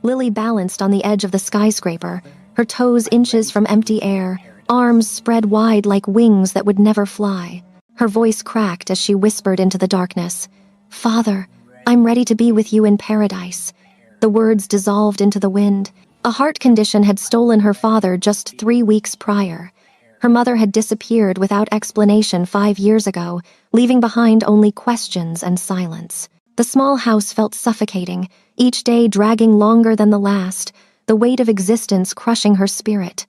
Lily balanced on the edge of the skyscraper, her toes inches from empty air, arms spread wide like wings that would never fly. Her voice cracked as she whispered into the darkness, "Father, I'm ready to be with you in paradise." The words dissolved into the wind. A heart condition had stolen her father just 3 weeks prior. Her mother had disappeared without explanation 5 years ago, leaving behind only questions and silence. The small house felt suffocating, each day dragging longer than the last, the weight of existence crushing her spirit.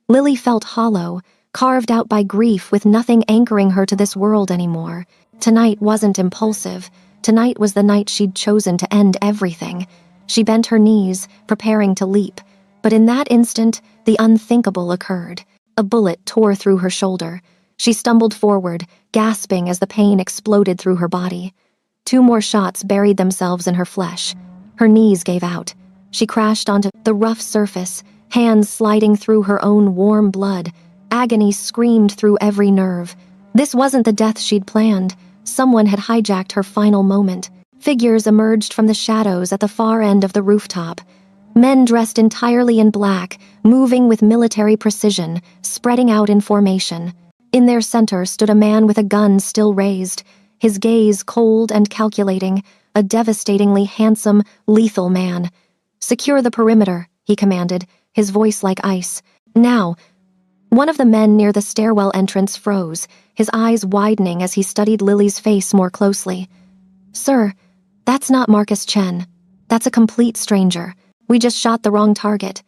Lily felt hollow, carved out by grief with nothing anchoring her to this world anymore. Tonight wasn't impulsive. Tonight was the night she'd chosen to end everything. She bent her knees, preparing to leap. But in that instant, the unthinkable occurred. A bullet tore through her shoulder. She stumbled forward, gasping as the pain exploded through her body. 2 more shots buried themselves in her flesh. Her knees gave out. She crashed onto the rough surface, hands sliding through her own warm blood. Agony screamed through every nerve. This wasn't the death she'd planned. Someone had hijacked her final moment. Figures emerged from the shadows at the far end of the rooftop. Men dressed entirely in black, moving with military precision, spreading out in formation. In their center stood a man with a gun still raised, his gaze cold and calculating, a devastatingly handsome, lethal man. "Secure the perimeter," he commanded, his voice like ice. "Now." One of the men near the stairwell entrance froze, his eyes widening as he studied Lily's face more closely. "Sir, that's not Marcus Chen. That's a complete stranger. We just shot the wrong target."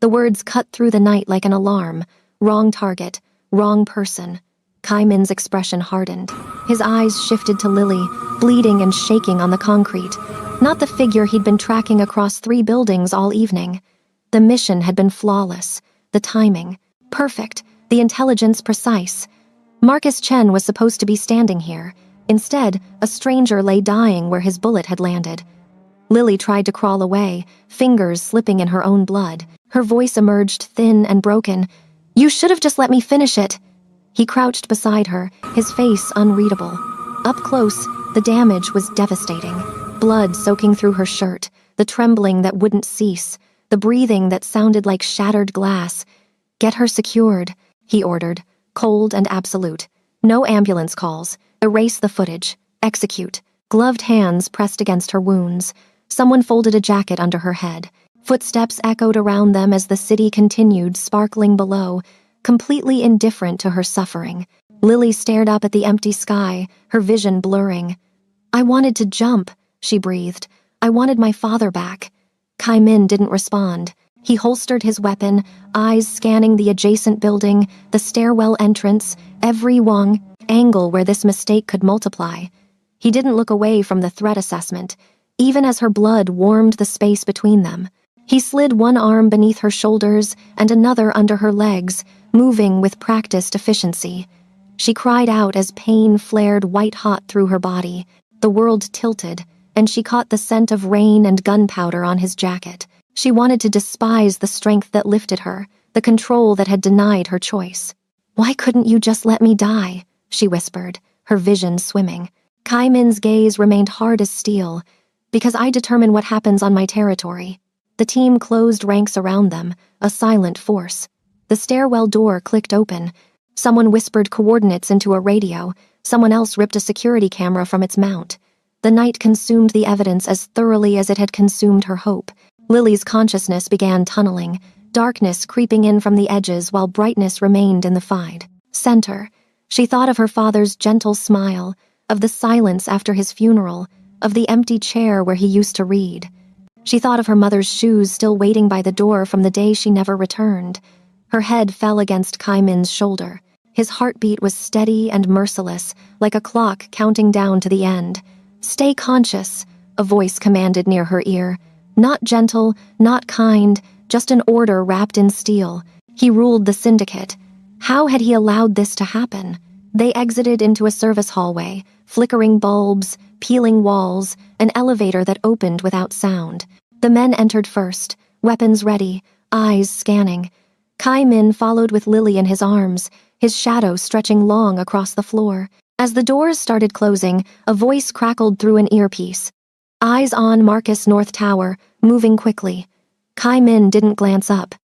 The words cut through the night like an alarm. Wrong target, wrong person. Kaimin's expression hardened. His eyes shifted to Lily, bleeding and shaking on the concrete. Not the figure he'd been tracking across 3 buildings all evening. The mission had been flawless. The timing perfect. The intelligence precise. Marcus Chen was supposed to be standing here. Instead, a stranger lay dying where his bullet had landed. Lily tried to crawl away, fingers slipping in her own blood. Her voice emerged thin and broken. "You should have just let me finish it." He crouched beside her, his face unreadable. Up close, the damage was devastating. Blood soaking through her shirt, the trembling that wouldn't cease, the breathing that sounded like shattered glass. "Get her secured," he ordered, cold and absolute. "No ambulance calls. Erase the footage. Execute." Gloved hands pressed against her wounds. Someone folded a jacket under her head. Footsteps echoed around them as the city continued sparkling below, completely indifferent to her suffering. Lily stared up at the empty sky, her vision blurring. "I wanted to jump," she breathed. "I wanted my father back." Kaimin didn't respond. He holstered his weapon, eyes scanning the adjacent building, the stairwell entrance, every angle where this mistake could multiply. He didn't look away from the threat assessment, even as her blood warmed the space between them. He slid one arm beneath her shoulders and another under her legs, moving with practiced efficiency. She cried out as pain flared white-hot through her body. The world tilted, and she caught the scent of rain and gunpowder on his jacket. She wanted to despise the strength that lifted her, the control that had denied her choice. "Why couldn't you just let me die?" she whispered, her vision swimming. Kaimin's gaze remained hard as steel. "Because I determine what happens on my territory." The team closed ranks around them, a silent force. The stairwell door clicked open. Someone whispered coordinates into a radio. Someone else ripped a security camera from its mount. The night consumed the evidence as thoroughly as it had consumed her hope. Lily's consciousness began tunneling, darkness creeping in from the edges while brightness remained in the center. She thought of her father's gentle smile, of the silence after his funeral, of the empty chair where he used to read. She thought of her mother's shoes still waiting by the door from the day she never returned. Her head fell against Kaimin's shoulder. His heartbeat was steady and merciless, like a clock counting down to the end. "Stay conscious," a voice commanded near her ear. Not gentle, not kind, just an order wrapped in steel. He ruled the syndicate. How had he allowed this to happen? They exited into a service hallway, flickering bulbs, peeling walls, an elevator that opened without sound. The men entered first, weapons ready, eyes scanning. Kaimin followed with Lily in his arms, his shadow stretching long across the floor. As the doors started closing, a voice crackled through an earpiece. "Eyes on Marcus North Tower, moving quickly." Kai Min didn't glance up.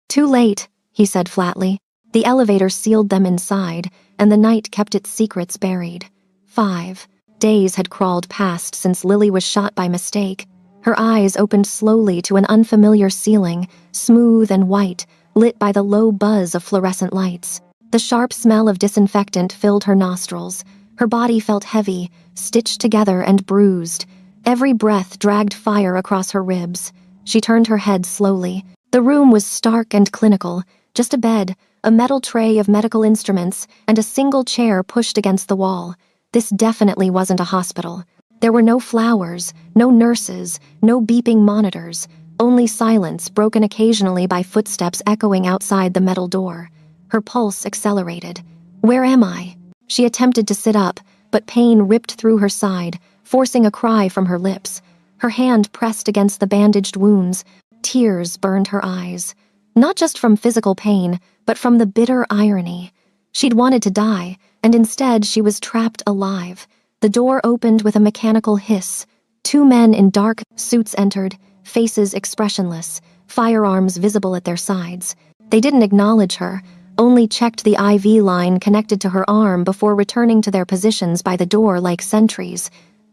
"Too late," he said flatly. The elevator sealed them inside, and the night kept its secrets buried. 5 days had crawled past since Lily was shot by mistake. Her eyes opened slowly to an unfamiliar ceiling, smooth and white, lit by the low buzz of fluorescent lights. The sharp smell of disinfectant filled her nostrils. Her body felt heavy, stitched together and bruised. Every breath dragged fire across her ribs. She turned her head slowly. The room was stark and clinical, just a bed, a metal tray of medical instruments, and a single chair pushed against the wall. This definitely wasn't a hospital. There were no flowers, no nurses, no beeping monitors, only silence broken occasionally by footsteps echoing outside the metal door. Her pulse accelerated. "Where am I?" She attempted to sit up, but pain ripped through her side, forcing a cry from her lips. Her hand pressed against the bandaged wounds. Tears burned her eyes. Not just from physical pain, but from the bitter irony. She'd wanted to die, and instead she was trapped alive. The door opened with a mechanical hiss. 2 men in dark suits entered, faces expressionless, firearms visible at their sides. They didn't acknowledge her, only checked the IV line connected to her arm before returning to their positions by the door like sentries.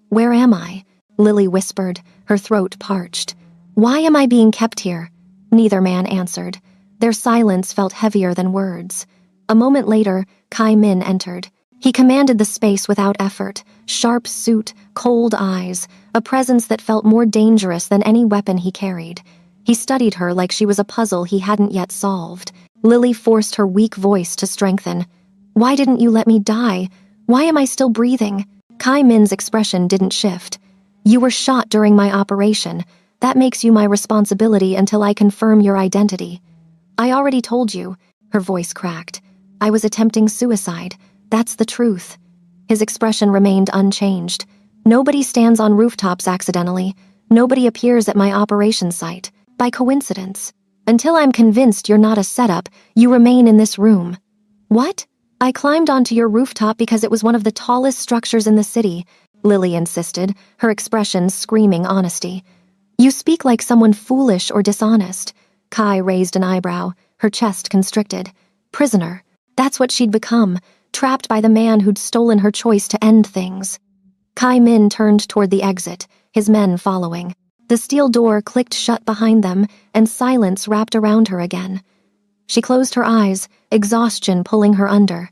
"Where am I?" Lily whispered, her throat parched. "Why am I being kept here?" Neither man answered. Their silence felt heavier than words. A moment later, Kai Min entered. He commanded the space without effort, sharp suit, cold eyes, a presence that felt more dangerous than any weapon he carried. He studied her like she was a puzzle he hadn't yet solved. Lily forced her weak voice to strengthen. "Why didn't you let me die? Why am I still breathing?" Kai Min's expression didn't shift. "You were shot during my operation. That makes you my responsibility until I confirm your identity." "I already told you," her voice cracked. "I was attempting suicide. That's the truth." His expression remained unchanged. "Nobody stands on rooftops accidentally. Nobody appears at my operation site, by coincidence. Until I'm convinced you're not a setup, you remain in this room." "What?" "I climbed onto your rooftop because it was one of the tallest structures in the city," Lily insisted, her expression screaming honesty. "You speak like someone foolish or dishonest." Kai raised an eyebrow, her chest constricted. Prisoner. That's what she'd become, trapped by the man who'd stolen her choice to end things. Kai Min turned toward the exit, his men following. The steel door clicked shut behind them, and silence wrapped around her again. She closed her eyes, exhaustion pulling her under.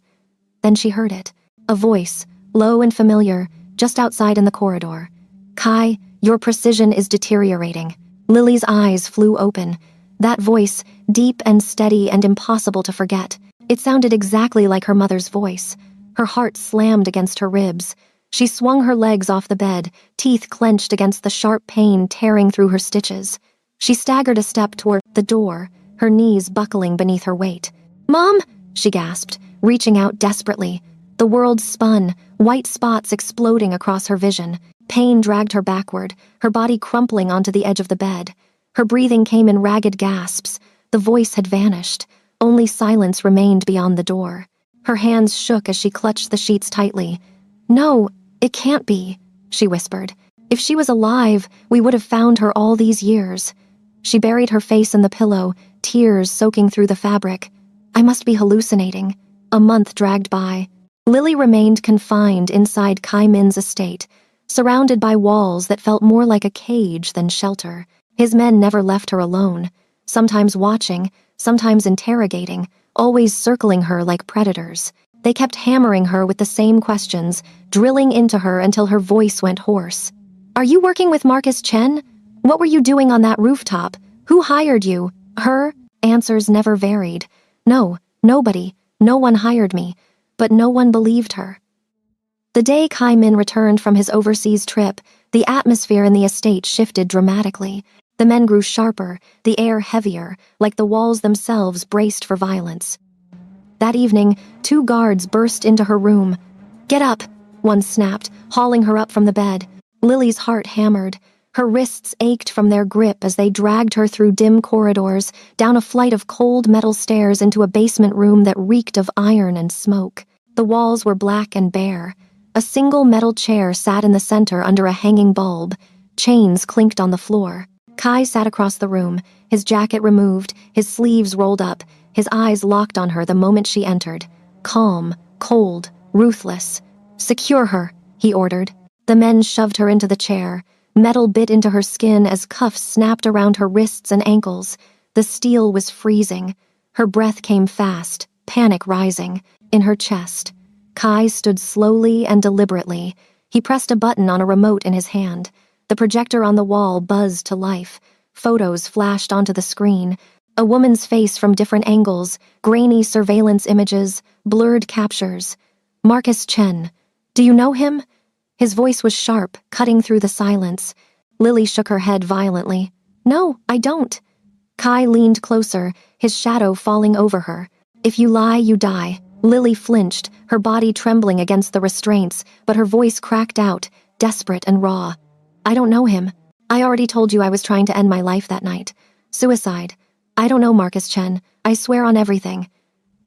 Then she heard it. A voice, low and familiar, just outside in the corridor. "Kai, your precision is deteriorating." Lily's eyes flew open. That voice, deep and steady and impossible to forget. It sounded exactly like her mother's voice. Her heart slammed against her ribs. She swung her legs off the bed, teeth clenched against the sharp pain tearing through her stitches. She staggered a step toward the door, her knees buckling beneath her weight. "Mom!" she gasped, reaching out desperately. The world spun, white spots exploding across her vision. Pain dragged her backward, her body crumpling onto the edge of the bed. Her breathing came in ragged gasps. The voice had vanished. Only silence remained beyond the door. Her hands shook as she clutched the sheets tightly. "No, it can't be," she whispered. "If she was alive, we would have found her all these years." She buried her face in the pillow, tears soaking through the fabric. "I must be hallucinating." A month dragged by. Lily remained confined inside Kai Min's estate, surrounded by walls that felt more like a cage than shelter. His men never left her alone, sometimes watching, sometimes interrogating, always circling her like predators. They kept hammering her with the same questions, drilling into her until her voice went hoarse. "Are you working with Marcus Chen? What were you doing on that rooftop? Who hired you?" Her answers never varied. "No, nobody. No one hired me." But no one believed her. The day Kai Min returned from his overseas trip, the atmosphere in the estate shifted dramatically. The men grew sharper, the air heavier, like the walls themselves braced for violence. That evening, 2 guards burst into her room. "Get up," one snapped, hauling her up from the bed. Lily's heart hammered. Her wrists ached from their grip as they dragged her through dim corridors, down a flight of cold metal stairs into a basement room that reeked of iron and smoke. The walls were black and bare. A single metal chair sat in the center under a hanging bulb. Chains clinked on the floor. Kai sat across the room, his jacket removed, his sleeves rolled up, his eyes locked on her the moment she entered. Calm, cold, ruthless. "Secure her," he ordered. The men shoved her into the chair. Metal bit into her skin as cuffs snapped around her wrists and ankles. The steel was freezing. Her breath came fast, panic rising, in her chest. Kai stood slowly and deliberately. He pressed a button on a remote in his hand. The projector on the wall buzzed to life. Photos flashed onto the screen. A woman's face from different angles, grainy surveillance images, blurred captures. "Marcus Chen. Do you know him?" His voice was sharp, cutting through the silence. Lily shook her head violently. "No, I don't." Kai leaned closer, his shadow falling over her. "If you lie, you die." Lily flinched, her body trembling against the restraints, but her voice cracked out, desperate and raw. "I don't know him. I already told you I was trying to end my life that night. Suicide. I don't know Marcus Chen. I swear on everything."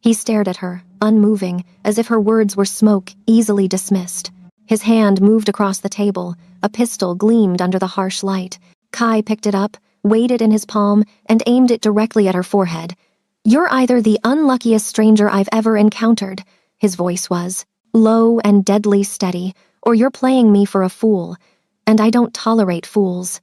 He stared at her, unmoving, as if her words were smoke, easily dismissed. His hand moved across the table. A pistol gleamed under the harsh light. Kai picked it up, weighed it in his palm, and aimed it directly at her forehead. "You're either the unluckiest stranger I've ever encountered," his voice was, low and deadly steady, "or you're playing me for a fool. And I don't tolerate fools."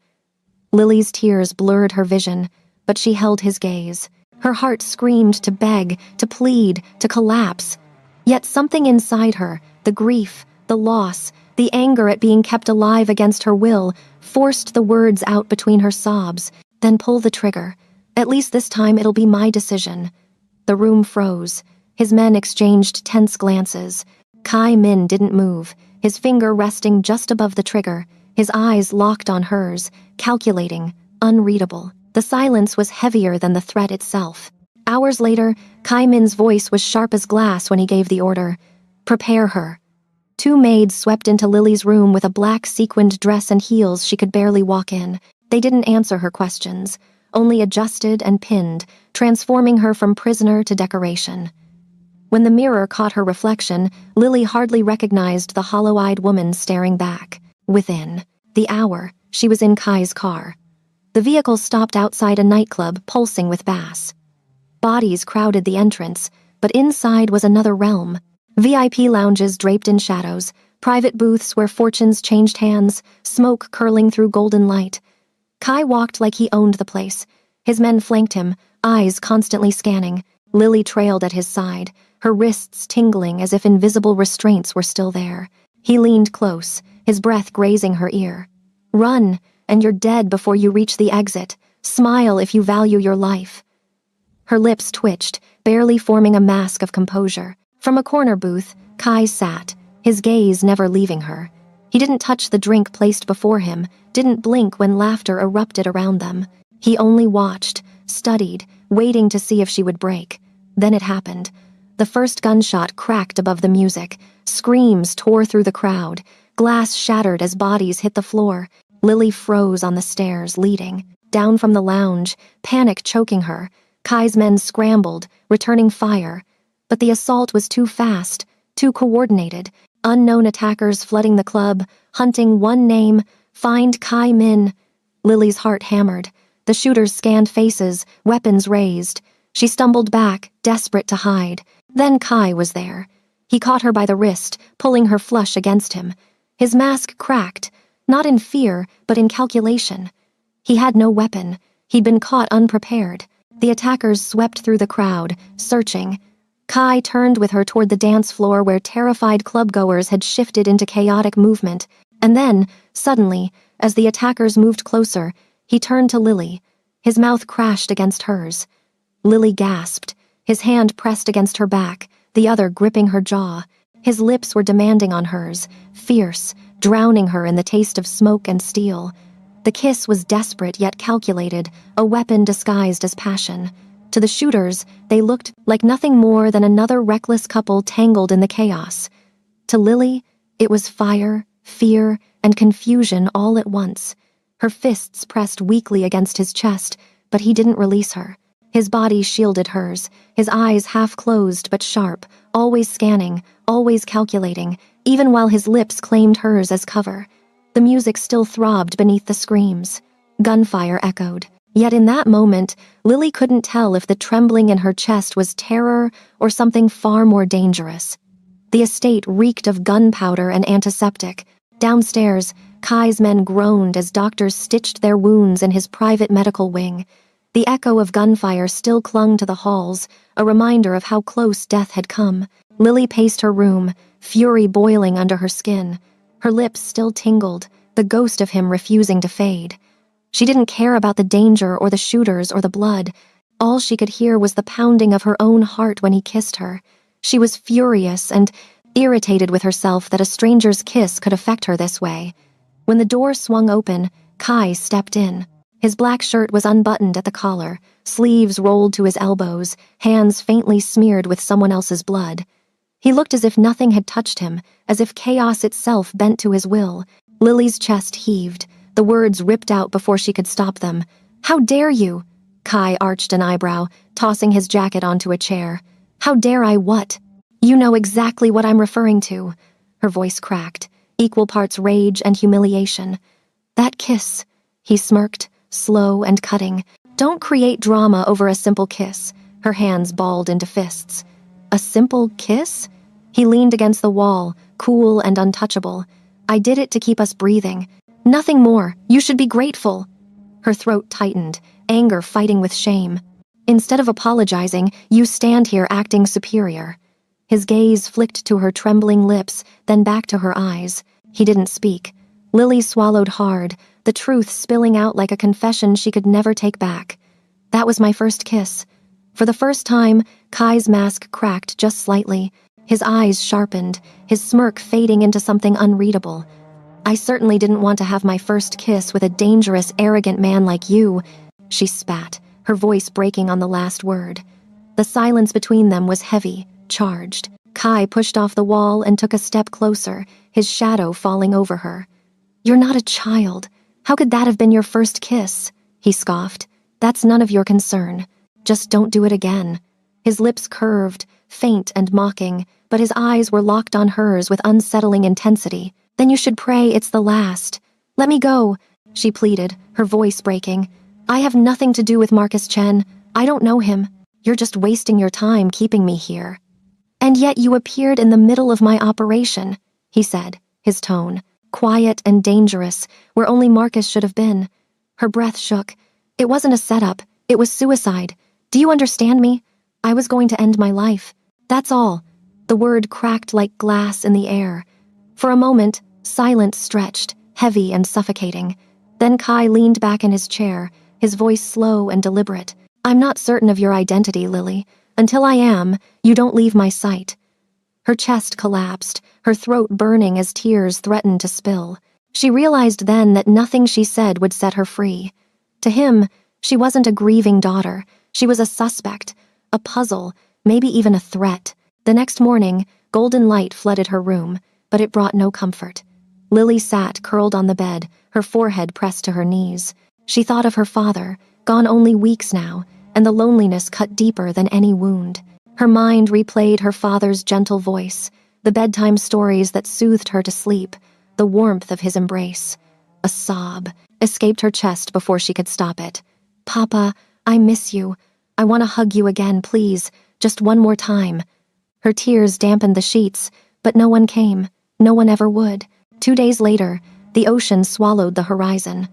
Lily's tears blurred her vision, but she held his gaze. Her heart screamed to beg, to plead, to collapse. Yet something inside her, the grief, the loss, the anger at being kept alive against her will, forced the words out between her sobs. "Then pull the trigger. At least this time it'll be my decision." The room froze. His men exchanged tense glances. Kai Min didn't move, his finger resting just above the trigger, his eyes locked on hers, calculating, unreadable. The silence was heavier than the threat itself. Hours later, Kai Min's voice was sharp as glass when he gave the order. "Prepare her." Two maids swept into Lily's room with a black sequined dress and heels she could barely walk in. They didn't answer her questions, only adjusted and pinned, transforming her from prisoner to decoration. When the mirror caught her reflection, Lily hardly recognized the hollow-eyed woman staring back. Within the hour, she was in Kai's car. The vehicle stopped outside a nightclub pulsing with bass. Bodies crowded the entrance, but inside was another realm. VIP lounges draped in shadows, private booths where fortunes changed hands, smoke curling through golden light. Kai walked like he owned the place. His men flanked him, eyes constantly scanning. Lily trailed at his side, her wrists tingling as if invisible restraints were still there. He leaned close, his breath grazing her ear. "Run, and you're dead before you reach the exit. Smile if you value your life." Her lips twitched, barely forming a mask of composure. From a corner booth, Kai sat, his gaze never leaving her. He didn't touch the drink placed before him, didn't blink when laughter erupted around them. He only watched, studied, waiting to see if she would break. Then it happened. The first gunshot cracked above the music. Screams tore through the crowd. Glass shattered as bodies hit the floor. Lily froze on the stairs, leading. Down from the lounge, panic choking her. Kai's men scrambled, returning fire. But the assault was too fast, too coordinated. Unknown attackers flooding the club, hunting one name, "Find Kai Min." Lily's heart hammered. The shooters scanned faces, weapons raised. She stumbled back, desperate to hide. Then Kai was there. He caught her by the wrist, pulling her flush against him. His mask cracked, not in fear, but in calculation. He had no weapon. He'd been caught unprepared. The attackers swept through the crowd, searching. Kai turned with her toward the dance floor where terrified clubgoers had shifted into chaotic movement. And then, suddenly, as the attackers moved closer, he turned to Lily. His mouth crashed against hers. Lily gasped, his hand pressed against her back, the other gripping her jaw. His lips were demanding on hers, fierce, drowning her in the taste of smoke and steel. The kiss was desperate yet calculated, a weapon disguised as passion. To the shooters, they looked like nothing more than another reckless couple tangled in the chaos. To Lily, it was fire, fear, and confusion all at once. Her fists pressed weakly against his chest, but he didn't release her. His body shielded hers, his eyes half closed but sharp, always scanning, always calculating, even while his lips claimed hers as cover. The music still throbbed beneath the screams. Gunfire echoed. Yet in that moment, Lily couldn't tell if the trembling in her chest was terror or something far more dangerous. The estate reeked of gunpowder and antiseptic. Downstairs, Kai's men groaned as doctors stitched their wounds in his private medical wing. The echo of gunfire still clung to the halls, a reminder of how close death had come. Lily paced her room, fury boiling under her skin. Her lips still tingled, the ghost of him refusing to fade. She didn't care about the danger or the shooters or the blood. All she could hear was the pounding of her own heart when he kissed her. She was furious and irritated with herself that a stranger's kiss could affect her this way. When the door swung open, Kai stepped in. His black shirt was unbuttoned at the collar, sleeves rolled to his elbows, hands faintly smeared with someone else's blood. He looked as if nothing had touched him, as if chaos itself bent to his will. Lily's chest heaved, the words ripped out before she could stop them. "How dare you?" Kai arched an eyebrow, tossing his jacket onto a chair. "How dare I what?" "You know exactly what I'm referring to." Her voice cracked, equal parts rage and humiliation. "That kiss," he smirked, slow and cutting. "Don't create drama over a simple kiss." Her hands balled into fists. "A simple kiss?" He leaned against the wall, cool and untouchable. "I did it to keep us breathing. Nothing more. You should be grateful." Her throat tightened, anger fighting with shame. "Instead of apologizing, you stand here acting superior." His gaze flicked to her trembling lips, then back to her eyes. He didn't speak. Lily swallowed hard, the truth spilling out like a confession she could never take back. "That was my first kiss." For the first time, Kai's mask cracked just slightly. His eyes sharpened, his smirk fading into something unreadable. "I certainly didn't want to have my first kiss with a dangerous, arrogant man like you," she spat, her voice breaking on the last word. The silence between them was heavy, charged. Kai pushed off the wall and took a step closer, his shadow falling over her. "You're not a child. How could that have been your first kiss?" he scoffed. "That's none of your concern. Just don't do it again." His lips curved, faint and mocking, but his eyes were locked on hers with unsettling intensity. "Then you should pray it's the last." "Let me go," she pleaded, her voice breaking. "I have nothing to do with Marcus Chen. I don't know him. You're just wasting your time keeping me here." "And yet you appeared in the middle of my operation," he said, his tone quiet and dangerous, where only Marcus should have been. Her breath shook. "It wasn't a setup. It was suicide. Do you understand me? I was going to end my life. That's all." The word cracked like glass in the air. For a moment, silence stretched, heavy and suffocating. Then Kai leaned back in his chair, his voice slow and deliberate. "I'm not certain of your identity, Lily. Until I am, you don't leave my sight." Her chest collapsed, her throat burning as tears threatened to spill. She realized then that nothing she said would set her free. To him, she wasn't a grieving daughter. She was a suspect, a puzzle, maybe even a threat. The next morning, golden light flooded her room, but it brought no comfort. Lily sat curled on the bed, her forehead pressed to her knees. She thought of her father, gone only weeks now, and the loneliness cut deeper than any wound. Her mind replayed her father's gentle voice, the bedtime stories that soothed her to sleep, the warmth of his embrace. A sob escaped her chest before she could stop it. "Papa, I miss you. I want to hug you again, please, just one more time." Her tears dampened the sheets, but no one came. No one ever would. 2 days later, the ocean swallowed the horizon.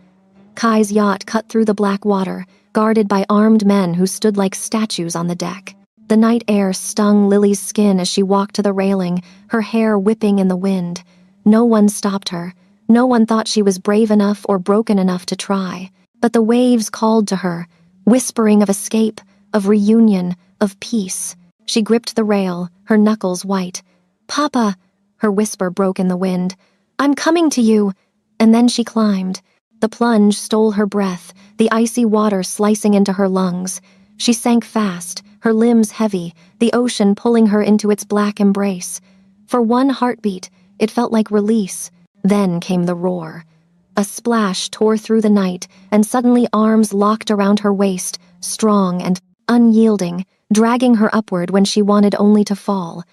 Kai's yacht cut through the black water, guarded by armed men who stood like statues on the deck. The night air stung Lily's skin as she walked to the railing, her hair whipping in the wind. No one stopped her. No one thought she was brave enough or broken enough to try. But the waves called to her, whispering of escape, of reunion, of peace. She gripped the rail, her knuckles white. "Papa," her whisper broke in the wind. "I'm coming to you." And then she climbed. The plunge stole her breath, the icy water slicing into her lungs. She sank fast, her limbs heavy, the ocean pulling her into its black embrace. For one heartbeat, it felt like release. Then came the roar. A splash tore through the night, and suddenly arms locked around her waist, strong and unyielding, dragging her upward when she wanted only to fall.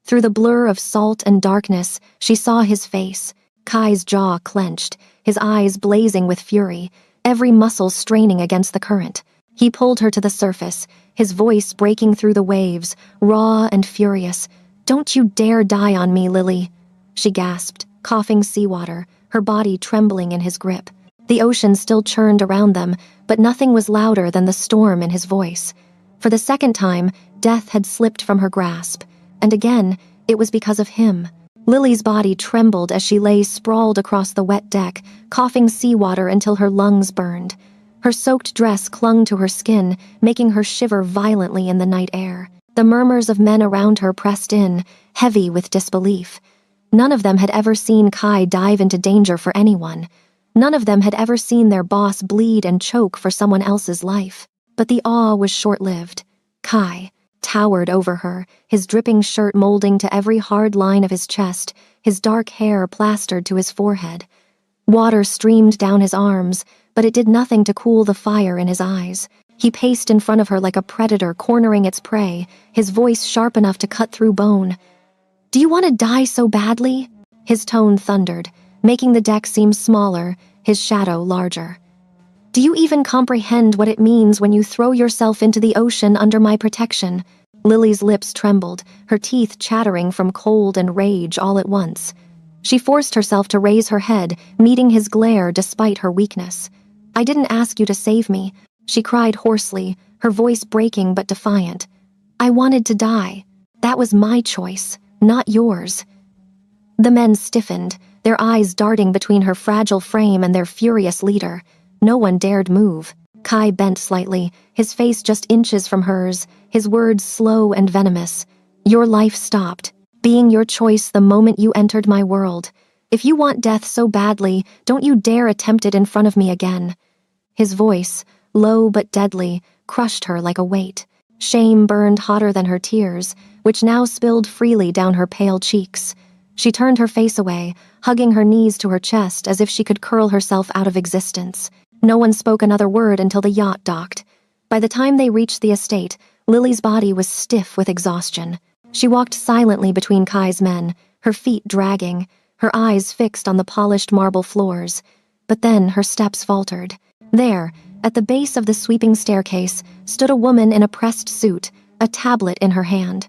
Through the blur of salt and darkness, she saw his face. Kai's jaw clenched, his eyes blazing with fury. every muscle straining against the current. He pulled her to the surface, his voice breaking through the waves, raw and furious. "Don't you dare die on me, Lily," she gasped, coughing seawater, her body trembling in his grip. The ocean still churned around them, but nothing was louder than the storm in his voice. For the second time, death had slipped from her grasp, and again, it was because of him. Lily's body trembled as she lay sprawled across the wet deck, coughing seawater until her lungs burned. Her soaked dress clung to her skin, making her shiver violently in the night air. The murmurs of men around her pressed in, heavy with disbelief. None of them had ever seen Kai dive into danger for anyone. None of them had ever seen their boss bleed and choke for someone else's life. But the awe was short-lived. Kai towered over her, his dripping shirt molding to every hard line of his chest, his dark hair plastered to his forehead. Water streamed down his arms, but it did nothing to cool the fire in his eyes. He paced in front of her like a predator cornering its prey, his voice sharp enough to cut through bone. "Do you want to die so badly?" His tone thundered, making the deck seem smaller, his shadow larger. "Do you even comprehend what it means when you throw yourself into the ocean under my protection?" Lily's lips trembled, her teeth chattering from cold and rage all at once. She forced herself to raise her head, meeting his glare despite her weakness. "I didn't ask you to save me," she cried hoarsely, her voice breaking but defiant. "I wanted to die. That was my choice, not yours." The men stiffened, their eyes darting between her fragile frame and their furious leader. No one dared move. Kai bent slightly, his face just inches from hers, his words slow and venomous. "Your life stopped, being your choice the moment you entered my world. If you want death so badly, don't you dare attempt it in front of me again." His voice, low but deadly, crushed her like a weight. Shame burned hotter than her tears, which now spilled freely down her pale cheeks. She turned her face away, hugging her knees to her chest as if she could curl herself out of existence. No one spoke another word until the yacht docked. By the time they reached the estate, Lily's body was stiff with exhaustion. She walked silently between Kai's men, her feet dragging, her eyes fixed on the polished marble floors. But then her steps faltered. There, at the base of the sweeping staircase, stood a woman in a pressed suit, a tablet in her hand.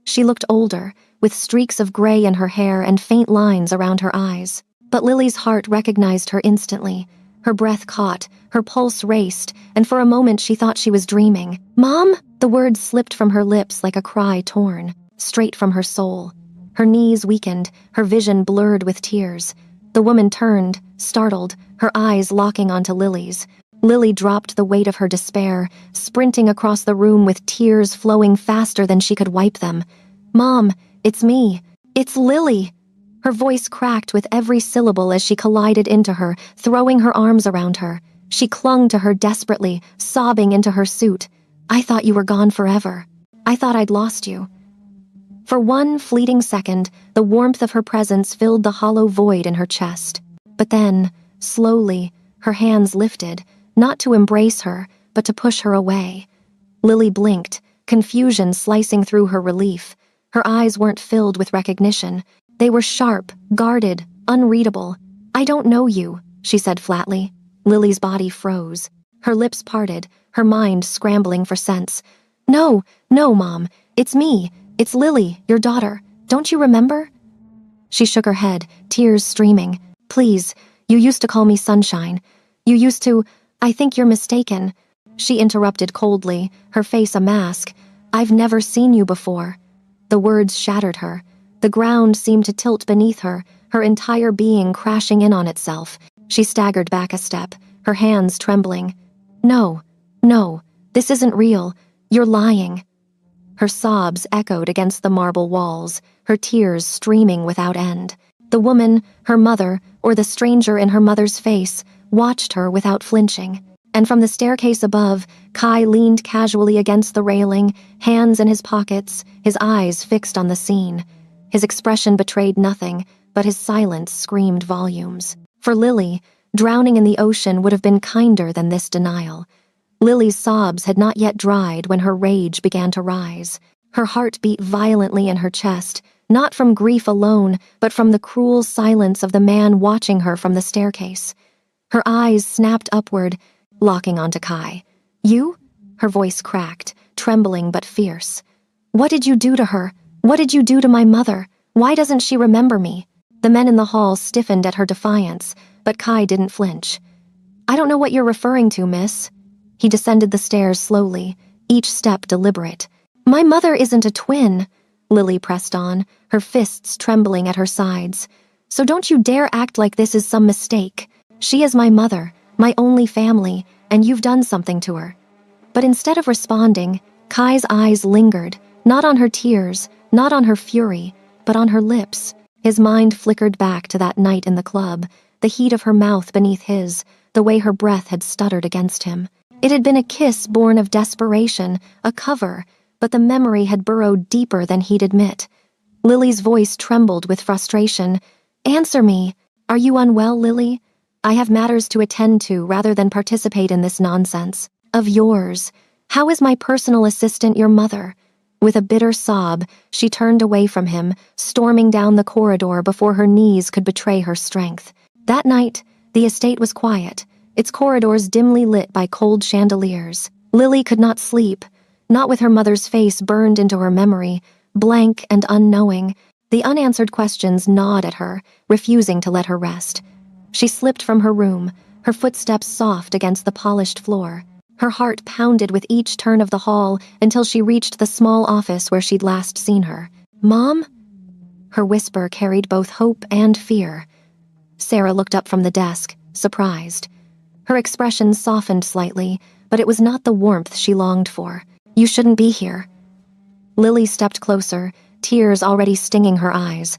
She looked older, with streaks of gray in her hair and faint lines around her eyes. But Lily's heart recognized her instantly. Her breath caught, her pulse raced, and for a moment she thought she was dreaming. "Mom?" The words slipped from her lips like a cry torn, straight from her soul. Her knees weakened, her vision blurred with tears. The woman turned, startled, her eyes locking onto Lily's. Lily dropped the weight of her despair, sprinting across the room with tears flowing faster than she could wipe them. "Mom, it's me. It's Lily." Her voice cracked with every syllable as she collided into her, throwing her arms around her. She clung to her desperately, sobbing into her suit. "I thought you were gone forever. I thought I'd lost you." For one fleeting second, the warmth of her presence filled the hollow void in her chest. But then, slowly, her hands lifted, not to embrace her, but to push her away. Lily blinked, confusion slicing through her relief. Her eyes weren't filled with recognition. They were sharp, guarded, unreadable. "I don't know you," she said flatly. Lily's body froze. Her lips parted, her mind scrambling for sense. No, Mom. It's me. It's Lily, your daughter. Don't you remember?" She shook her head, tears streaming. "Please, you used to call me Sunshine. You used to... I think you're mistaken." She interrupted coldly, her face a mask. "I've never seen you before." The words shattered her. The ground seemed to tilt beneath her, her entire being crashing in on itself. She staggered back a step, her hands trembling. No, this isn't real. You're lying." Her sobs echoed against the marble walls, her tears streaming without end. The woman, her mother, or the stranger in her mother's face, watched her without flinching. And from the staircase above, Kai leaned casually against the railing, hands in his pockets, his eyes fixed on the scene. His expression betrayed nothing, but his silence screamed volumes. For Lily, drowning in the ocean would have been kinder than this denial. Lily's sobs had not yet dried when her rage began to rise. Her heart beat violently in her chest, not from grief alone, but from the cruel silence of the man watching her from the staircase. Her eyes snapped upward, locking onto Kai. You? Her voice cracked, trembling but fierce. What did you do to her? What did you do to my mother? Why doesn't she remember me? The men in the hall stiffened at her defiance, but Kai didn't flinch. I don't know what you're referring to, miss. He descended the stairs slowly, each step deliberate. My mother isn't a twin, Lily pressed on, her fists trembling at her sides. So don't you dare act like this is some mistake. She is my mother, my only family, and you've done something to her. But instead of responding, Kai's eyes lingered, not on her tears, not on her fury, but on her lips. His mind flickered back to that night in the club, the heat of her mouth beneath his, the way her breath had stuttered against him. It had been a kiss born of desperation, a cover, but the memory had burrowed deeper than he'd admit. Lily's voice trembled with frustration. Answer me. Are you unwell, Lily? I have matters to attend to rather than participate in this nonsense. Of yours. How is my personal assistant your mother? With a bitter sob, she turned away from him, storming down the corridor before her knees could betray her strength. That night, the estate was quiet, its corridors dimly lit by cold chandeliers. Lily could not sleep, not with her mother's face burned into her memory, blank and unknowing. The unanswered questions gnawed at her, refusing to let her rest. She slipped from her room, her footsteps soft against the polished floor. Her heart pounded with each turn of the hall until she reached the small office where she'd last seen her. Mom? Her whisper carried both hope and fear. Sarah looked up from the desk, surprised. Her expression softened slightly, but it was not the warmth she longed for. You shouldn't be here. Lily stepped closer, tears already stinging her eyes.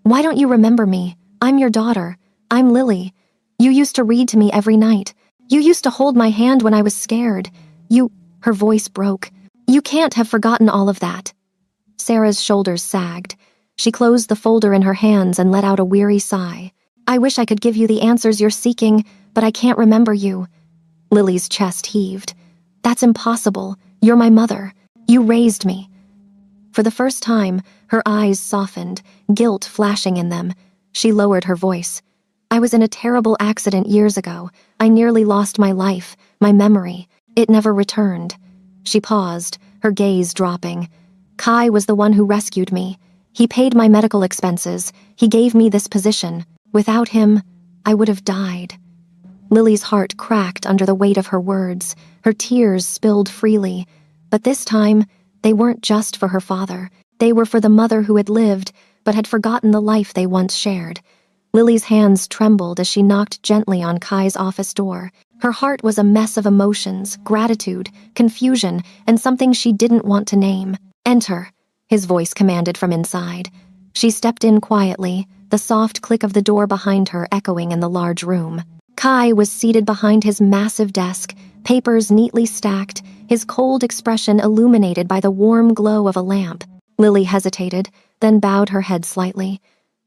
Why don't you remember me? I'm your daughter. I'm Lily. You used to read to me every night. You used to hold my hand when I was scared. Her voice broke. You can't have forgotten all of that. Sarah's shoulders sagged. She closed the folder in her hands and let out a weary sigh. I wish I could give you the answers you're seeking, but I can't remember you. Lily's chest heaved. That's impossible. You're my mother. You raised me. For the first time, her eyes softened, guilt flashing in them. She lowered her voice. I was in a terrible accident years ago. I nearly lost my life, my memory. It never returned. She paused, her gaze dropping. Kai was the one who rescued me. He paid my medical expenses. He gave me this position. Without him, I would have died. Lily's heart cracked under the weight of her words. Her tears spilled freely. But this time, they weren't just for her father. They were for the mother who had lived, but had forgotten the life they once shared. Lily's hands trembled as she knocked gently on Kai's office door. Her heart was a mess of emotions, gratitude, confusion, and something she didn't want to name. Enter, his voice commanded from inside. She stepped in quietly, the soft click of the door behind her echoing in the large room. Kai was seated behind his massive desk, papers neatly stacked, his cold expression illuminated by the warm glow of a lamp. Lily hesitated, then bowed her head slightly.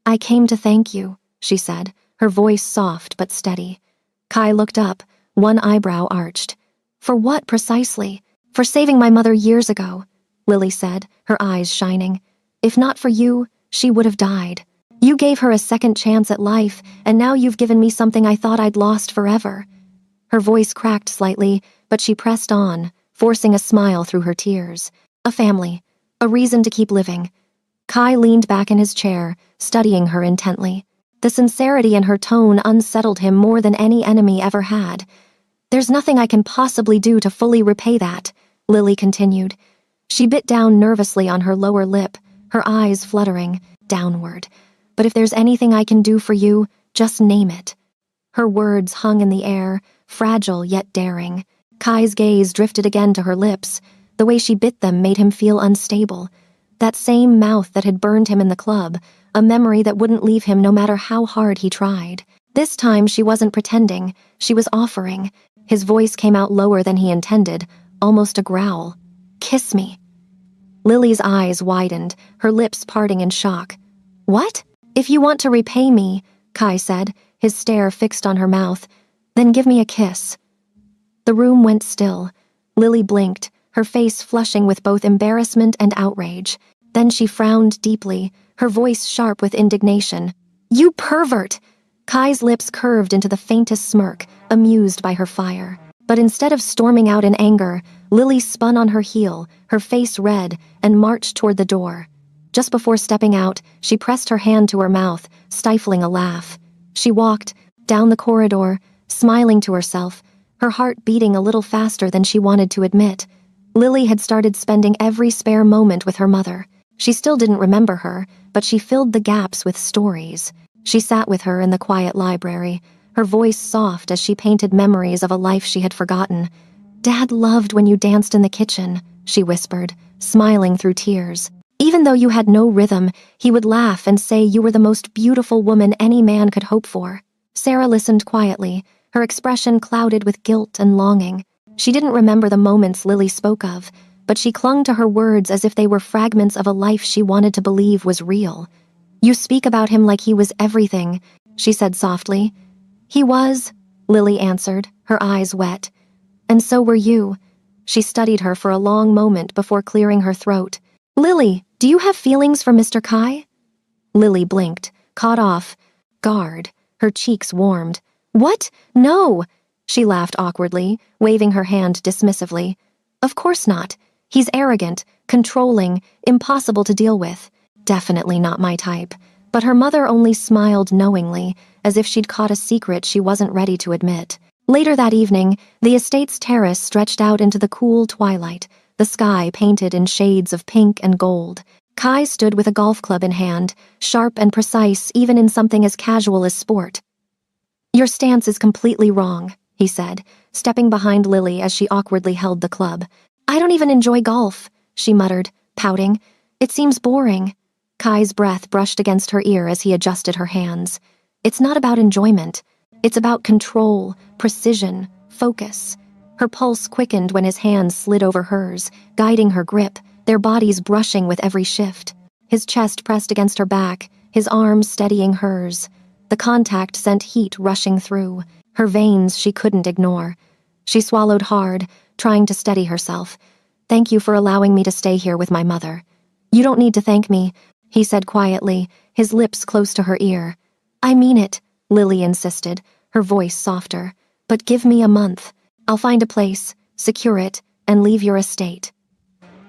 I came to thank you, she said, her voice soft but steady. Kai looked up, one eyebrow arched. For what precisely? For saving my mother years ago, Lily said, her eyes shining. If not for you, she would have died. You gave her a second chance at life, and now you've given me something I thought I'd lost forever. Her voice cracked slightly, but she pressed on, forcing a smile through her tears. A family, a reason to keep living. Kai leaned back in his chair, studying her intently. The sincerity in her tone unsettled him more than any enemy ever had. There's nothing I can possibly do to fully repay that, Lily continued. She bit down nervously on her lower lip, her eyes fluttering, downward. But if there's anything I can do for you, just name it. Her words hung in the air, fragile yet daring. Kai's gaze drifted again to her lips. The way she bit them made him feel unstable. That same mouth that had burned him in the club, a memory that wouldn't leave him no matter how hard he tried. This time she wasn't pretending, she was offering. His voice came out lower than he intended, almost a growl. Kiss me. Lily's eyes widened, her lips parting in shock. What? If you want to repay me, Kai said, his stare fixed on her mouth, then give me a kiss. The room went still. Lily blinked, her face flushing with both embarrassment and outrage. Then she frowned deeply, her voice sharp with indignation. You pervert! Kai's lips curved into the faintest smirk, amused by her fire. But instead of storming out in anger, Lily spun on her heel, her face red, and marched toward the door. Just before stepping out, she pressed her hand to her mouth, stifling a laugh. She walked down the corridor, smiling to herself, her heart beating a little faster than she wanted to admit. Lily had started spending every spare moment with her mother. She still didn't remember her, but she filled the gaps with stories. She sat with her in the quiet library, her voice soft as she painted memories of a life she had forgotten. "Dad loved when you danced in the kitchen," she whispered, smiling through tears. "Even though you had no rhythm, he would laugh and say you were the most beautiful woman any man could hope for." Sarah listened quietly, her expression clouded with guilt and longing. She didn't remember the moments Lily spoke of, but she clung to her words as if they were fragments of a life she wanted to believe was real. "You speak about him like he was everything," she said softly. "He was," Lily answered, her eyes wet. "And so were you." She studied her for a long moment before clearing her throat. "Lily, do you have feelings for Mr. Kai?" Lily blinked, caught off guard. Her cheeks warmed. "What? No!" She laughed awkwardly, waving her hand dismissively. "Of course not. He's arrogant, controlling, impossible to deal with. Definitely not my type." But her mother only smiled knowingly, as if she'd caught a secret she wasn't ready to admit. Later that evening, the estate's terrace stretched out into the cool twilight, the sky painted in shades of pink and gold. Kai stood with a golf club in hand, sharp and precise even in something as casual as sport. "Your stance is completely wrong," he said, stepping behind Lily as she awkwardly held the club. "I don't even enjoy golf," she muttered, pouting. "It seems boring." Kai's breath brushed against her ear as he adjusted her hands. "It's not about enjoyment. It's about control, precision, focus." Her pulse quickened when his hands slid over hers, guiding her grip, their bodies brushing with every shift. His chest pressed against her back, his arms steadying hers. The contact sent heat rushing through, her veins she couldn't ignore. She swallowed hard, trying to steady herself. "Thank you for allowing me to stay here with my mother." "You don't need to thank me," he said quietly, his lips close to her ear. "I mean it," Lily insisted, her voice softer. "But give me a month. I'll find a place, secure it, and leave your estate."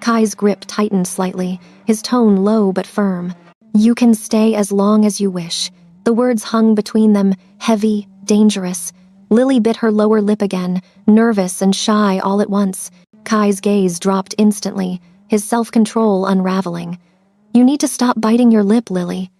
Kai's grip tightened slightly, his tone low but firm. "You can stay as long as you wish." The words hung between them, heavy, dangerous. Lily bit her lower lip again, nervous and shy all at once. Kai's gaze dropped instantly, his self-control unraveling. "You need to stop biting your lip, Lily."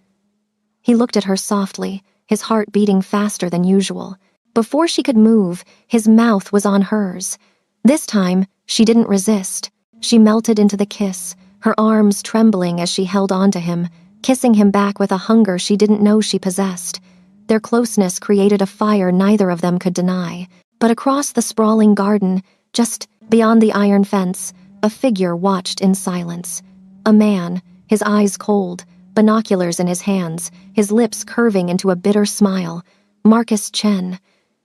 He looked at her softly, his heart beating faster than usual. Before she could move, his mouth was on hers. This time, she didn't resist. She melted into the kiss, her arms trembling as she held on to him, kissing him back with a hunger she didn't know she possessed. Their closeness created a fire neither of them could deny. But across the sprawling garden, just beyond the iron fence, a figure watched in silence. A man, his eyes cold, binoculars in his hands, his lips curving into a bitter smile. Marcus Chen.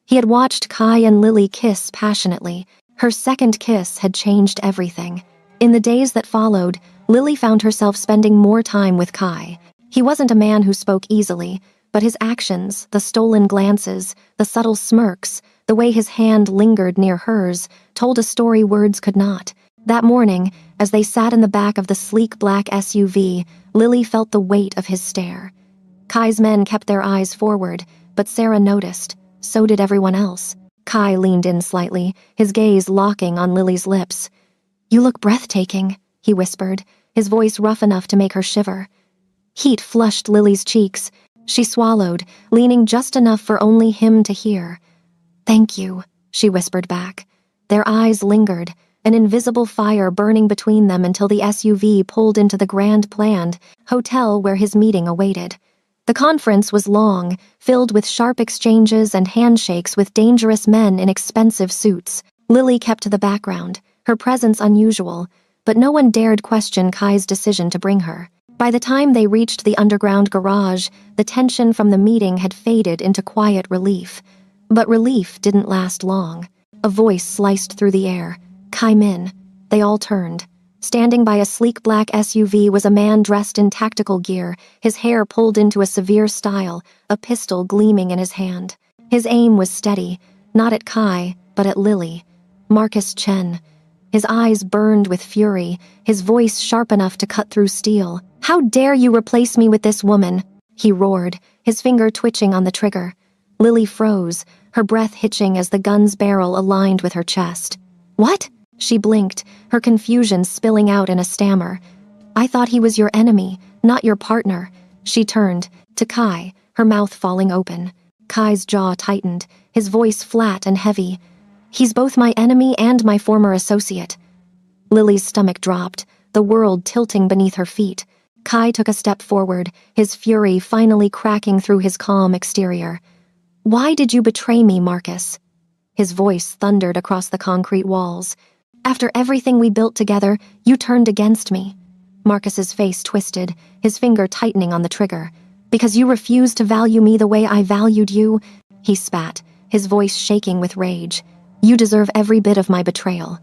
He had watched Kai and Lily kiss passionately. Her second kiss had changed everything. In the days that followed, Lily found herself spending more time with Kai. He wasn't a man who spoke easily, but his actions, the stolen glances, the subtle smirks, the way his hand lingered near hers, told a story words could not. That morning, as they sat in the back of the sleek black SUV, Lily felt the weight of his stare. Kai's men kept their eyes forward, but Sarah noticed. So did everyone else. Kai leaned in slightly, his gaze locking on Lily's lips. "You look breathtaking," he whispered, his voice rough enough to make her shiver. Heat flushed Lily's cheeks. She swallowed, leaning just enough for only him to hear. "Thank you," she whispered back. Their eyes lingered, an invisible fire burning between them until the SUV pulled into the grand planned hotel where his meeting awaited. The conference was long, filled with sharp exchanges and handshakes with dangerous men in expensive suits. Lily kept to the background, her presence unusual, but no one dared question Kai's decision to bring her. By the time they reached the underground garage, the tension from the meeting had faded into quiet relief. But relief didn't last long. A voice sliced through the air. "Kai Min." They all turned. Standing by a sleek black SUV was a man dressed in tactical gear, his hair pulled into a severe style, a pistol gleaming in his hand. His aim was steady, not at Kai, but at Lily. Marcus Chen. His eyes burned with fury, his voice sharp enough to cut through steel. "How dare you replace me with this woman?" he roared, his finger twitching on the trigger. Lily froze, her breath hitching as the gun's barrel aligned with her chest. "What?" She blinked, her confusion spilling out in a stammer. "I thought he was your enemy, not your partner." She turned, to Kai, her mouth falling open. Kai's jaw tightened, his voice flat and heavy. "He's both my enemy and my former associate." Lily's stomach dropped, the world tilting beneath her feet. Kai took a step forward, his fury finally cracking through his calm exterior. "Why did you betray me, Marcus?" His voice thundered across the concrete walls. "After everything we built together, you turned against me." Marcus's face twisted, his finger tightening on the trigger. "Because you refused to value me the way I valued you," he spat, his voice shaking with rage. "You deserve every bit of my betrayal."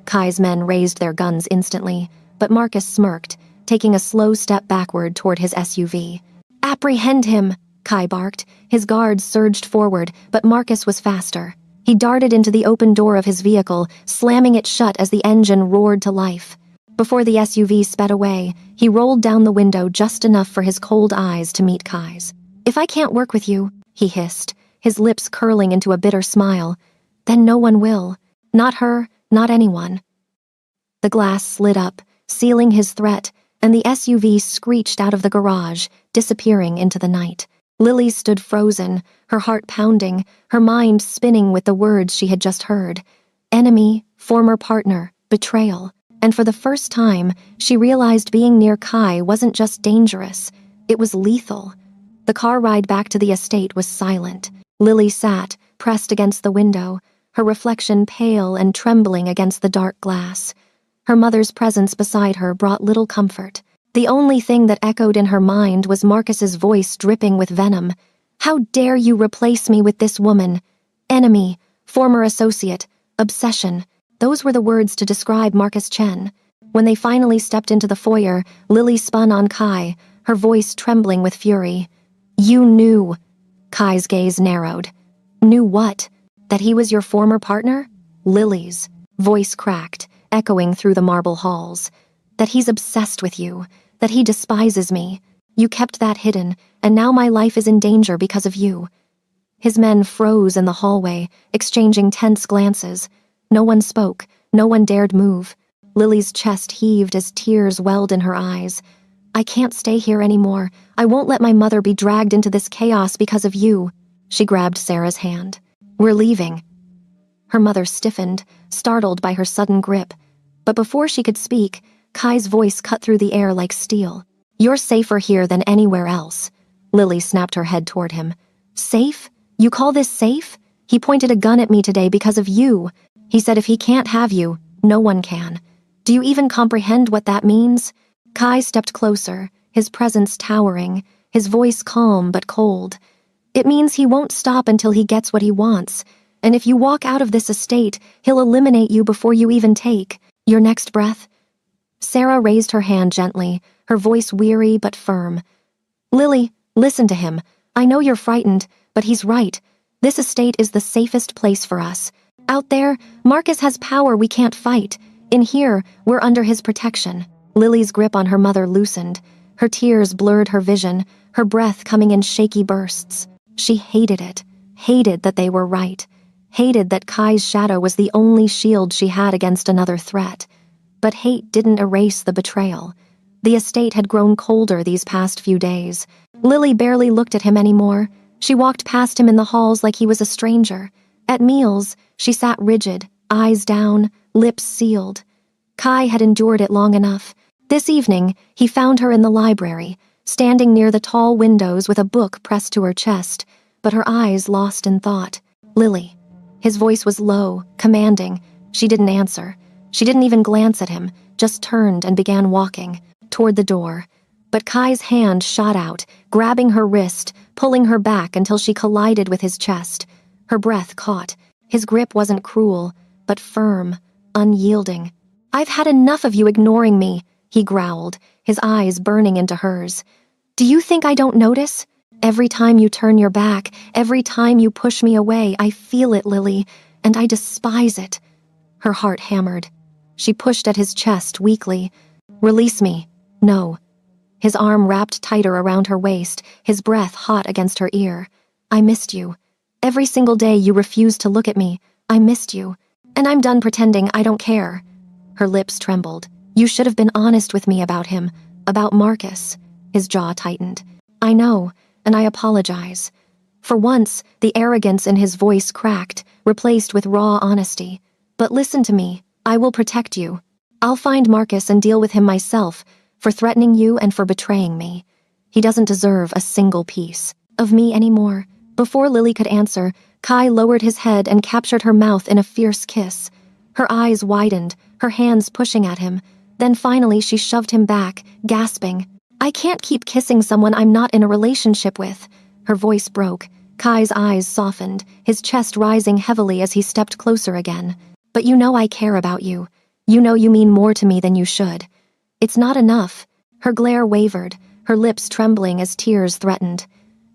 Kai's men raised their guns instantly, but Marcus smirked, taking a slow step backward toward his SUV. "Apprehend him!" Kai barked. His guards surged forward, but Marcus was faster. He darted into the open door of his vehicle, slamming it shut as the engine roared to life. Before the SUV sped away, he rolled down the window just enough for his cold eyes to meet Kai's. "If I can't work with you," he hissed, his lips curling into a bitter smile, "then no one will. Not her, not anyone." The glass slid up, sealing his threat, and the SUV screeched out of the garage, disappearing into the night. Lily stood frozen, her heart pounding, her mind spinning with the words she had just heard. Enemy, former partner, betrayal. And for the first time, she realized being near Kai wasn't just dangerous, it was lethal. The car ride back to the estate was silent. Lily sat, pressed against the window, her reflection pale and trembling against the dark glass. Her mother's presence beside her brought little comfort. The only thing that echoed in her mind was Marcus's voice dripping with venom. "How dare you replace me with this woman? Enemy, former associate, obsession." Those were the words to describe Marcus Chen. When they finally stepped into the foyer, Lily spun on Kai, her voice trembling with fury. "You knew." Kai's gaze narrowed. "Knew what? That he was your former partner?" Lily's voice cracked, echoing through the marble halls. "That he's obsessed with you. That he despises me. You kept that hidden, and now my life is in danger because of you." His men froze in the hallway, exchanging tense glances. No one spoke, no one dared move. Lily's chest heaved as tears welled in her eyes. "I can't stay here anymore. I won't let my mother be dragged into this chaos because of you." She grabbed Sarah's hand. "We're leaving." Her mother stiffened, startled by her sudden grip. But before she could speak, Kai's voice cut through the air like steel. "You're safer here than anywhere else." Lily snapped her head toward him. "Safe? You call this safe? He pointed a gun at me today because of you. He said if he can't have you, no one can. Do you even comprehend what that means?" Kai stepped closer, his presence towering, his voice calm but cold. "It means he won't stop until he gets what he wants. And if you walk out of this estate, he'll eliminate you before you even take your next breath." Sarah raised her hand gently, her voice weary but firm. "Lily, listen to him. I know you're frightened, but he's right. This estate is the safest place for us. Out there, Marcus has power we can't fight. In here, we're under his protection." Lily's grip on her mother loosened. Her tears blurred her vision, her breath coming in shaky bursts. She hated it, hated that they were right, hated that Kai's shadow was the only shield she had against another threat. But hate didn't erase the betrayal. The estate had grown colder these past few days. Lily barely looked at him anymore. She walked past him in the halls like he was a stranger. At meals, she sat rigid, eyes down, lips sealed. Kai had endured it long enough. This evening, he found her in the library, standing near the tall windows with a book pressed to her chest, but her eyes lost in thought. "Lily." His voice was low, commanding. She didn't answer. She didn't even glance at him, just turned and began walking, toward the door. But Kai's hand shot out, grabbing her wrist, pulling her back until she collided with his chest. Her breath caught. His grip wasn't cruel, but firm, unyielding. I've had enough of you ignoring me, he growled, his eyes burning into hers. Do you think I don't notice? Every time you turn your back, every time you push me away, I feel it, Lily, and I despise it. Her heart hammered. She pushed at his chest weakly. Release me. No. His arm wrapped tighter around her waist, his breath hot against her ear. I missed you. Every single day you refused to look at me. I missed you. And I'm done pretending I don't care. Her lips trembled. You should have been honest with me about him, about Marcus. His jaw tightened. I know, and I apologize. For once, the arrogance in his voice cracked, replaced with raw honesty. But listen to me. I will protect you. I'll find Marcus and deal with him myself, for threatening you and for betraying me. He doesn't deserve a single piece of me anymore. Before Lily could answer, Kai lowered his head and captured her mouth in a fierce kiss. Her eyes widened, her hands pushing at him. Then finally she shoved him back, gasping. I can't keep kissing someone I'm not in a relationship with. Her voice broke. Kai's eyes softened, his chest rising heavily as he stepped closer again. But you know I care about you. You know you mean more to me than you should. It's not enough. Her glare wavered, her lips trembling as tears threatened.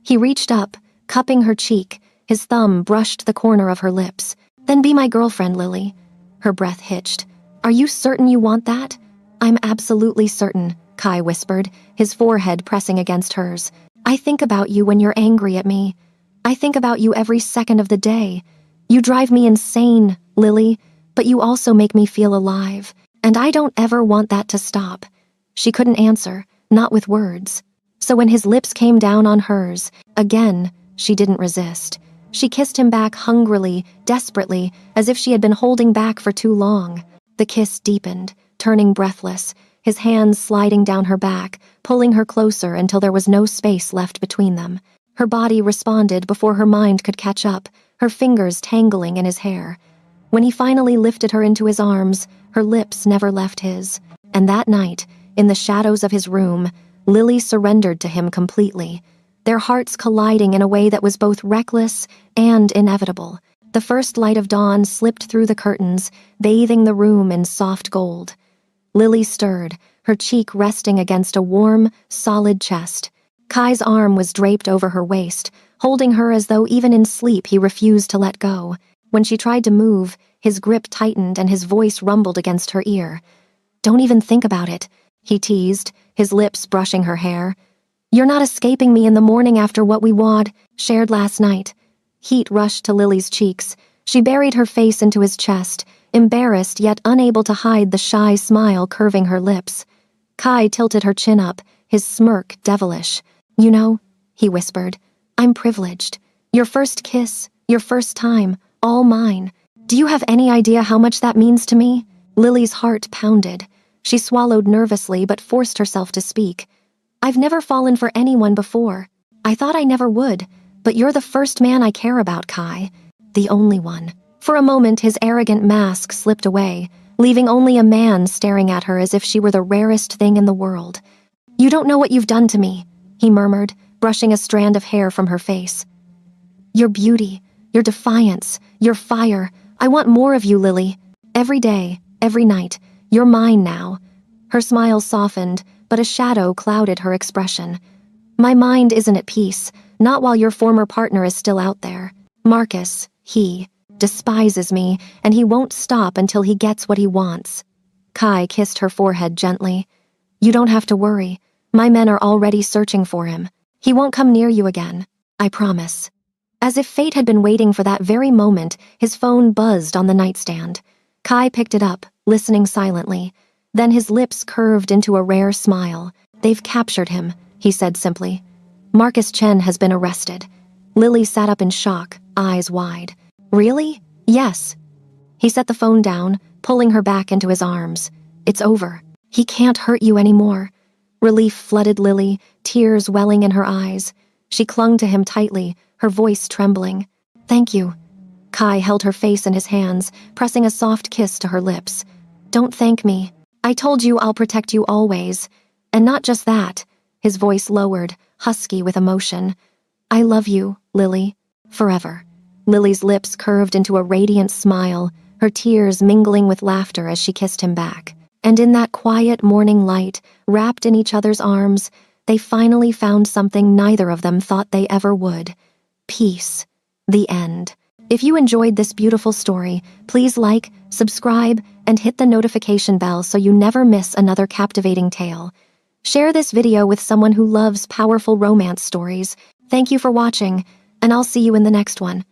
He reached up, cupping her cheek. His thumb brushed the corner of her lips. Then be my girlfriend, Lily. Her breath hitched. Are you certain you want that? I'm absolutely certain, Kai whispered, his forehead pressing against hers. I think about you when you're angry at me. I think about you every second of the day. You drive me insane, Lily, but you also make me feel alive, and I don't ever want that to stop. She couldn't answer, not with words. So when his lips came down on hers, again, she didn't resist. She kissed him back hungrily, desperately, as if she had been holding back for too long. The kiss deepened, turning breathless, his hands sliding down her back, pulling her closer until there was no space left between them. Her body responded before her mind could catch up, her fingers tangling in his hair. When he finally lifted her into his arms, her lips never left his. And that night, in the shadows of his room, Lily surrendered to him completely, their hearts colliding in a way that was both reckless and inevitable. The first light of dawn slipped through the curtains, bathing the room in soft gold. Lily stirred, her cheek resting against a warm, solid chest. Kai's arm was draped over her waist, holding her as though even in sleep he refused to let go. When she tried to move, his grip tightened and his voice rumbled against her ear. Don't even think about it, he teased, his lips brushing her hair. You're not escaping me in the morning after what we shared last night. Heat rushed to Lily's cheeks. She buried her face into his chest, embarrassed yet unable to hide the shy smile curving her lips. Kai tilted her chin up, his smirk devilish. You know, he whispered, I'm privileged. Your first kiss, your first time, all mine. Do you have any idea how much that means to me? Lily's heart pounded. She swallowed nervously but forced herself to speak. I've never fallen for anyone before. I thought I never would, but you're the first man I care about, Kai. The only one. For a moment, his arrogant mask slipped away, leaving only a man staring at her as if she were the rarest thing in the world. You don't know what you've done to me, he murmured, brushing a strand of hair from her face. Your beauty, your defiance, your fire. I want more of you, Lily. Every day, every night. You're mine now. Her smile softened, but a shadow clouded her expression. My mind isn't at peace, not while your former partner is still out there. Marcus, he despises me, and he won't stop until he gets what he wants. Kai kissed her forehead gently. You don't have to worry. My men are already searching for him. He won't come near you again. I promise. As if fate had been waiting for that very moment, his phone buzzed on the nightstand. Kai picked it up, listening silently. Then his lips curved into a rare smile. They've captured him, he said simply. Marcus Chen has been arrested. Lily sat up in shock, eyes wide. Really? Yes. He set the phone down, pulling her back into his arms. It's over. He can't hurt you anymore. Relief flooded Lily, tears welling in her eyes. She clung to him tightly, her voice trembling. Thank you. Kai held her face in his hands, pressing a soft kiss to her lips. Don't thank me. I told you I'll protect you always. And not just that. His voice lowered, husky with emotion. I love you, Lily. Forever. Lily's lips curved into a radiant smile, her tears mingling with laughter as she kissed him back. And in that quiet morning light, wrapped in each other's arms, they finally found something neither of them thought they ever would. Peace. The end. If you enjoyed this beautiful story, please like, subscribe, and hit the notification bell so you never miss another captivating tale. Share this video with someone who loves powerful romance stories. Thank you for watching, and I'll see you in the next one.